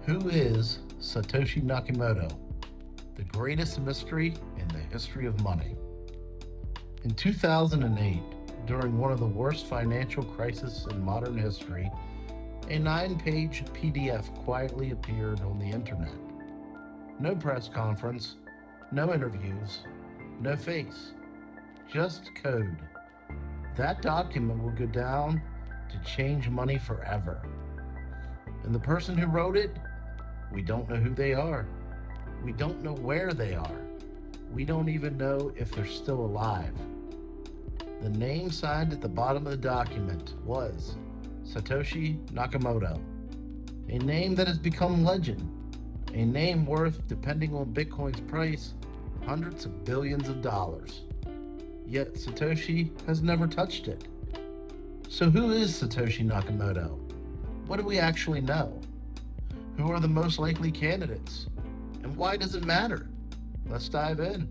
Who is Satoshi Nakamoto, the greatest mystery in the history of money? In 2008, during one of the worst financial crises in modern history, a 9-page PDF quietly appeared on the internet. No press conference, no interviews, no face, just code. That document will go down to change money forever. And the person who wrote it, we don't know who they are. We don't know where they are. We don't even know if they're still alive. The name signed at the bottom of the document was Satoshi Nakamoto, a name that has become legend, a name worth, depending on Bitcoin's price, hundreds of billions of dollars. Yet Satoshi has never touched it. So who is Satoshi Nakamoto? What do we actually know? Who are the most likely candidates? And why does it matter? Let's dive in.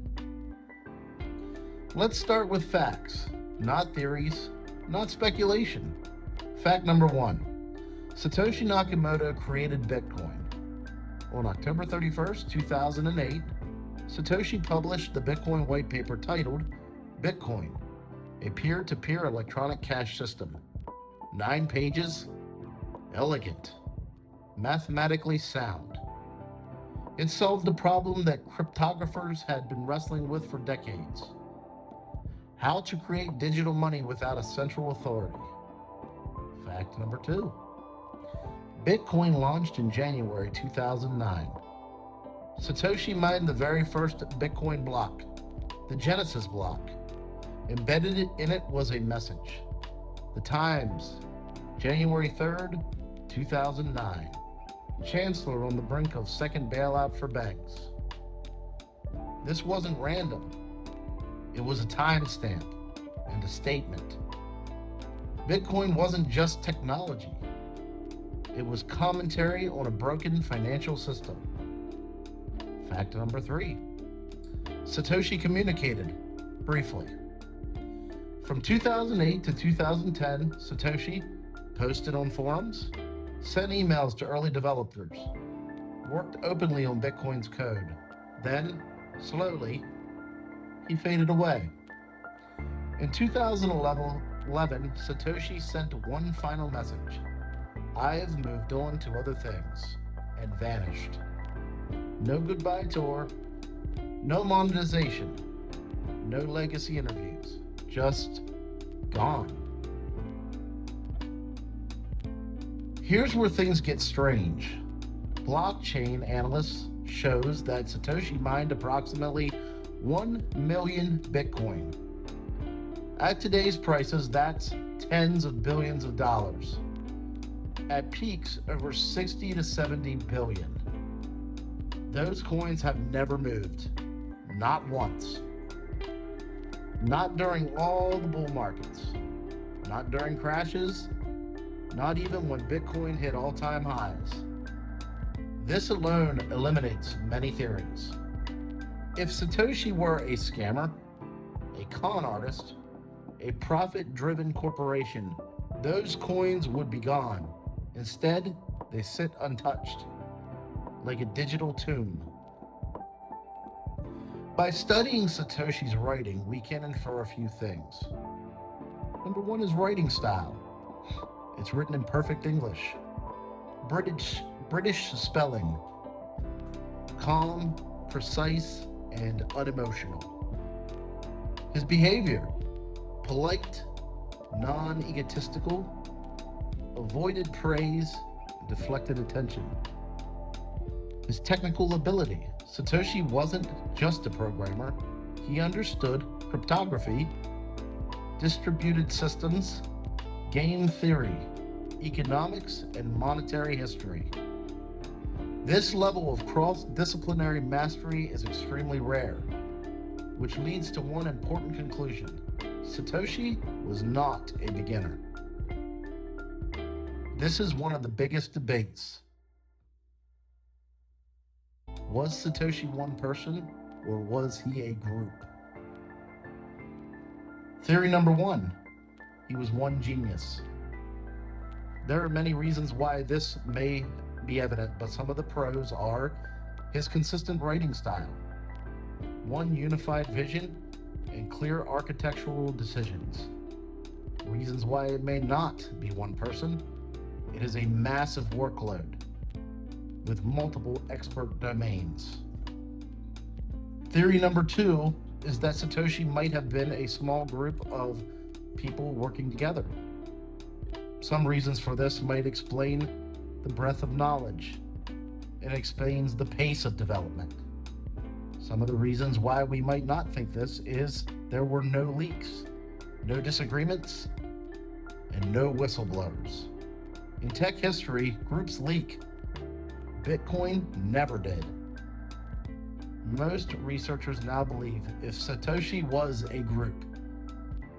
Let's start with facts, not theories, not speculation. Fact number 1. Satoshi Nakamoto created Bitcoin. On October 31st, 2008, Satoshi published the Bitcoin whitepaper titled Bitcoin, a peer-to-peer electronic cash system. 9 pages, elegant, mathematically sound. It solved a problem that cryptographers had been wrestling with for decades: how to create digital money without a central authority. Fact number 2. Bitcoin launched in January 2009. Satoshi mined the very first Bitcoin block, the Genesis block. Embedded in it was a message. The Times, January 3rd, 2009. Chancellor on the brink of second bailout for banks. This wasn't random. It was a timestamp and a statement. Bitcoin wasn't just technology. It was commentary on a broken financial system. Fact number 3. Satoshi communicated, briefly. From 2008 to 2010, Satoshi posted on forums, sent emails to early developers, worked openly on Bitcoin's code. Then, slowly, he faded away. In 2011, Satoshi sent one final message: I have moved on to other things, and vanished. No goodbye tour, no monetization, no legacy interviews, just gone. Here's where things get strange. Blockchain analysts shows that Satoshi mined approximately 1 million Bitcoin. At today's prices, that's tens of billions of dollars. At peaks, over 60 to 70 billion. Those coins have never moved. Not once. Not during all the bull markets. Not during crashes. Not even when Bitcoin hit all-time highs. This alone eliminates many theories. If Satoshi were a scammer, a con artist, a profit-driven corporation, those coins would be gone. Instead, they sit untouched, like a digital tomb. By studying Satoshi's writing, we can infer a few things. Number 1 is writing style. It's written in perfect English. British spelling. Calm, precise, and unemotional. His behavior: polite, non-egotistical, avoided praise, deflected attention. His technical ability: Satoshi wasn't just a programmer. He understood cryptography, distributed systems, game theory, economics, and monetary history. This level of cross-disciplinary mastery is extremely rare, which leads to one important conclusion: Satoshi was not a beginner. This is one of the biggest debates. Was Satoshi one person, or was he a group? Theory number 1, he was one genius. There are many reasons why this may be evident, but some of the pros are his consistent writing style, one unified vision, and clear architectural decisions. Reasons why it may not be one person: it is a massive workload with multiple expert domains. Theory number 2 is that Satoshi might have been a small group of people working together. Some reasons for this might explain the breadth of knowledge and explains the pace of development. Some of the reasons why we might not think this is there were no leaks, no disagreements, and no whistleblowers. In tech history, groups leak. Bitcoin never did. Most researchers now believe if Satoshi was a group,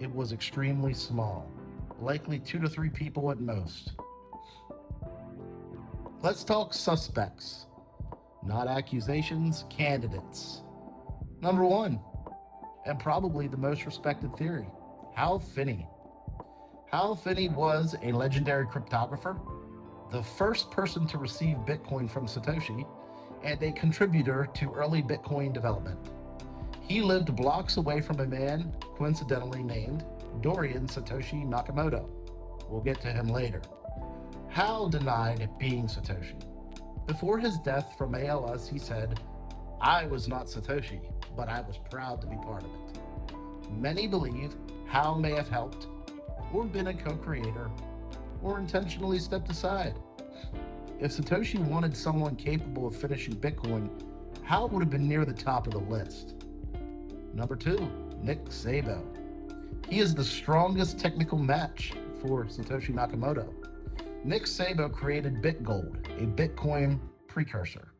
it was extremely small, likely 2 to 3 people at most. Let's talk suspects, not accusations, candidates. Number 1, and probably the most respected theory, Hal Finney. Hal Finney was a legendary cryptographer, the first person to receive Bitcoin from Satoshi, and a contributor to early Bitcoin development. He lived blocks away from a man coincidentally named Dorian Satoshi Nakamoto. We'll get to him later. Hal denied being Satoshi. Before his death from ALS, he said, "I was not Satoshi, but I was proud to be part of it." Many believe Hal may have helped, or been a co-creator, or intentionally stepped aside. If Satoshi wanted someone capable of finishing Bitcoin, Hal would have been near the top of the list. Number 2, Nick Szabo. He is the strongest technical match for Satoshi Nakamoto. Nick Szabo created BitGold, a Bitcoin precursor.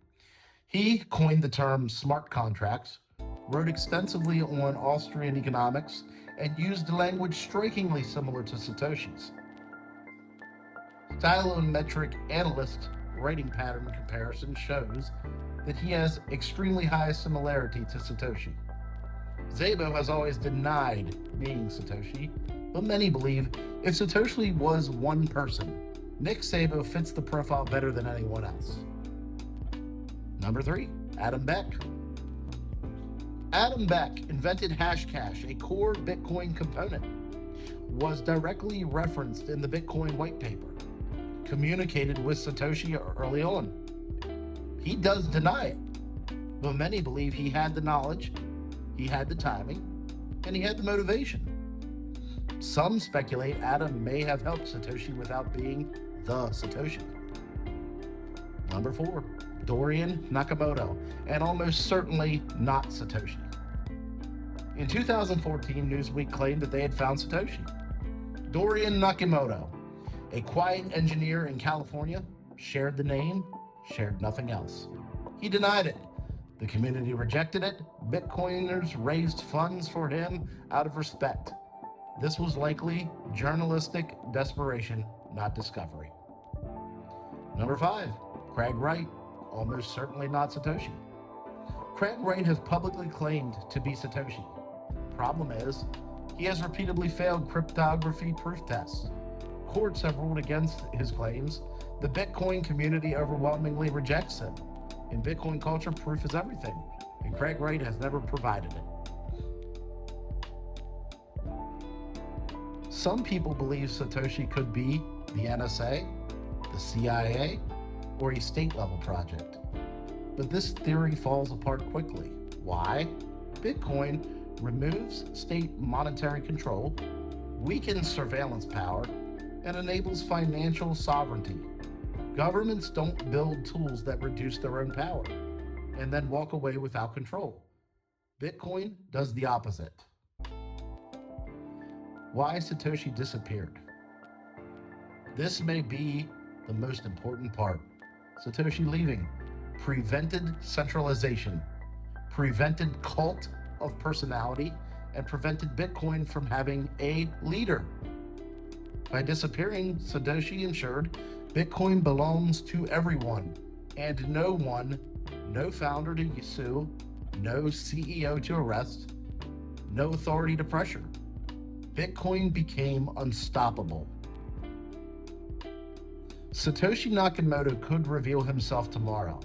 He coined the term smart contracts, wrote extensively on Austrian economics, and used language strikingly similar to Satoshi's. Stylometric analyst writing pattern comparison shows that he has extremely high similarity to Satoshi. Szabo has always denied being Satoshi, but many believe if Satoshi was one person, Nick Szabo fits the profile better than anyone else. Number 3, Adam Beck. Adam Beck invented Hashcash, a core Bitcoin component, was directly referenced in the Bitcoin Whitepaper, communicated with Satoshi early on. He does deny it, but many believe he had the knowledge, he had the timing, and he had the motivation. Some speculate Adam may have helped Satoshi without being the Satoshi. Number 4, Dorian Nakamoto, and almost certainly not Satoshi. In 2014, Newsweek claimed that they had found Satoshi. Dorian Nakamoto, a quiet engineer in California, shared the name, shared nothing else. He denied it. The community rejected it. Bitcoiners raised funds for him out of respect. This was likely journalistic desperation, not discovery. Number 5, Craig Wright, almost certainly not Satoshi. Craig Wright has publicly claimed to be Satoshi. Problem is, he has repeatedly failed cryptography proof tests. Courts have ruled against his claims. The Bitcoin community overwhelmingly rejects him. In Bitcoin culture, proof is everything, and Craig Wright has never provided it. Some people believe Satoshi could be the NSA, the CIA, or a state-level project. But this theory falls apart quickly. Why? Bitcoin removes state monetary control, weakens surveillance power, and enables financial sovereignty. Governments don't build tools that reduce their own power and then walk away without control. Bitcoin does the opposite. Why Satoshi disappeared? This may be the most important part. Satoshi leaving prevented centralization, prevented cult of personality, and prevented Bitcoin from having a leader. By disappearing, Satoshi ensured Bitcoin belongs to everyone, and no one, no founder to sue, no CEO to arrest, no authority to pressure. Bitcoin became unstoppable. Satoshi Nakamoto could reveal himself tomorrow.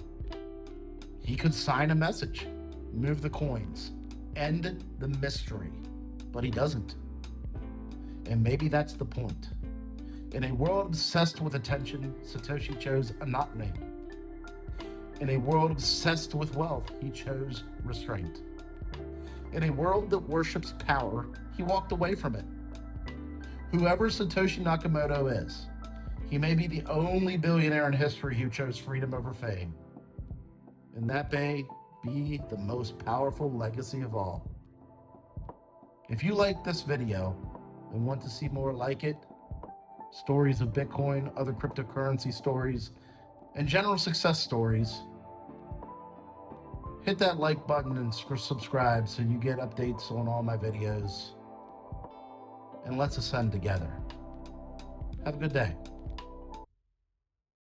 He could sign a message, move the coins, end the mystery, but he doesn't. And maybe that's the point. In a world obsessed with attention, Satoshi chose a not name. In a world obsessed with wealth, he chose restraint. In a world that worships power, he walked away from it. Whoever Satoshi Nakamoto is, he may be the only billionaire in history who chose freedom over fame. And that may be the most powerful legacy of all. If you like this video and want to see more like it, stories of Bitcoin, other cryptocurrency stories, and general success stories, hit that like button and subscribe so you get updates on all my videos. And let's ascend together. Have a good day.